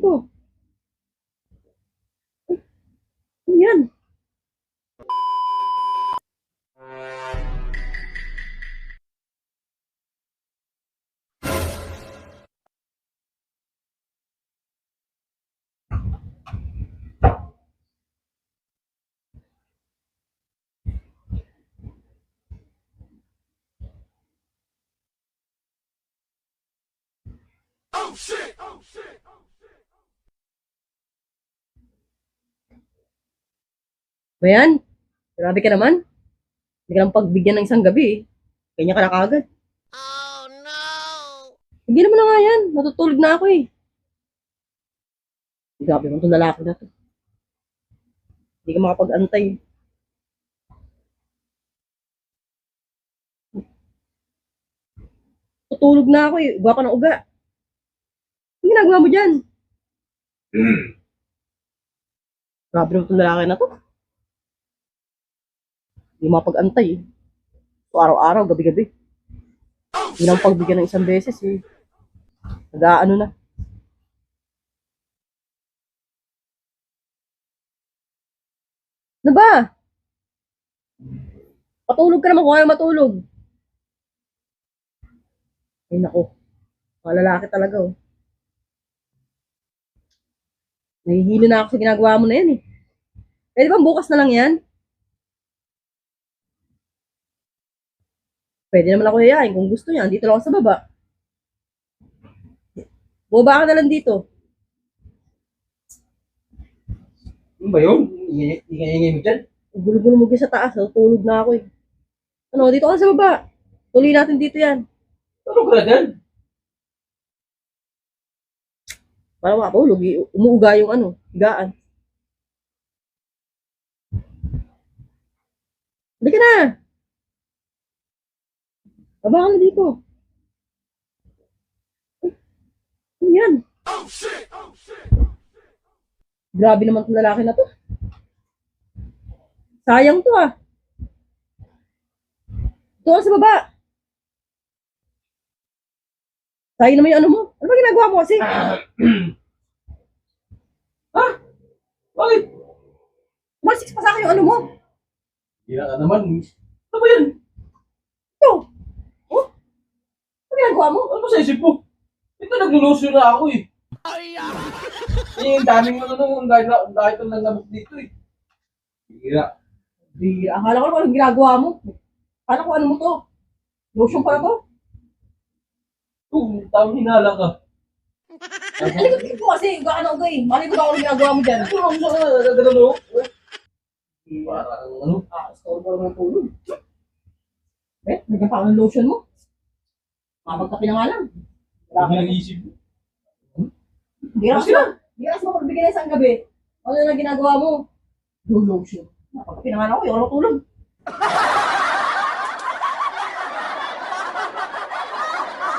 dito? Ano yan? Ba yan? Grabe ka naman. Hindi ka lang pagbigyan ng isang gabi eh. Kanya ka na kagad. Hindi naman na nga yan. Natutulog na ako eh. Grabe mo itong lalaki na to. Hindi ka makapag-antay. Tutulog na ako eh. Uga ka ng uga. Ano ginagawa mo dyan? Grabe naman itong lalaki na to. Hindi makapag-antay eh. So, araw-araw, gabi-gabi. Hindi lang pagbigyan ng isang beses eh. Nag-aano na. Ano ba? Patulog ka naman kung ayaw matulog. Ay nako, mga lalaki talaga oh. Nahihilo na ako sa ginagawa mo na yan eh. Pwede bang bukas na lang yan? Pwede naman ako yayain kung gusto niya. Dito lang ako sa baba. Bumaba ka na lang dito. Ano ba yun? Ingay-ingay mo dyan? Gulo-gulo mo sa taas. Tulog na ako eh. Ano, dito ka sa baba. Tuloy natin dito yan. Ano ka na dyan? Para makatulog, umuuga yung ano, higaan. Halika na! Baba ka na dito. Ano yan? Grabe naman itong lalaki na to. Sayang to ah. Ito ka sa baba. Sayang naman yung ano mo. Ano ba ginagawa mo kasi? Ha? Bakit? Malsik pa sa akin yung ano mo. Hindi ka naman. Ano ba yan? Ito. Oh? Ano ginagawa mo? Ano ba sa isip mo? Ito naglulusyo na ako eh. Eh, ang daming ano, dahil ang nangabok dito eh. Hira. Di, akala ko naman ginagawa mo. Akala ko ano mo to. Lotion pala to. Tamang hinala ka. Alikot ko kasi, uga ka na uga eh. Mali ko ba ako ginagawa mo dyan? Ano ang gano'n mo? Parang ano? Store ko naman tulog. Eh, nagyan pa ako ng lotion mo. Mapagkapi na nga lang. Ano nag-iisip mo? Hindi ka kasi mapagbigay na isang gabi. Ano na ginagawa mo? Lotion. Mapagkapi na nga lang ako, yung tulog.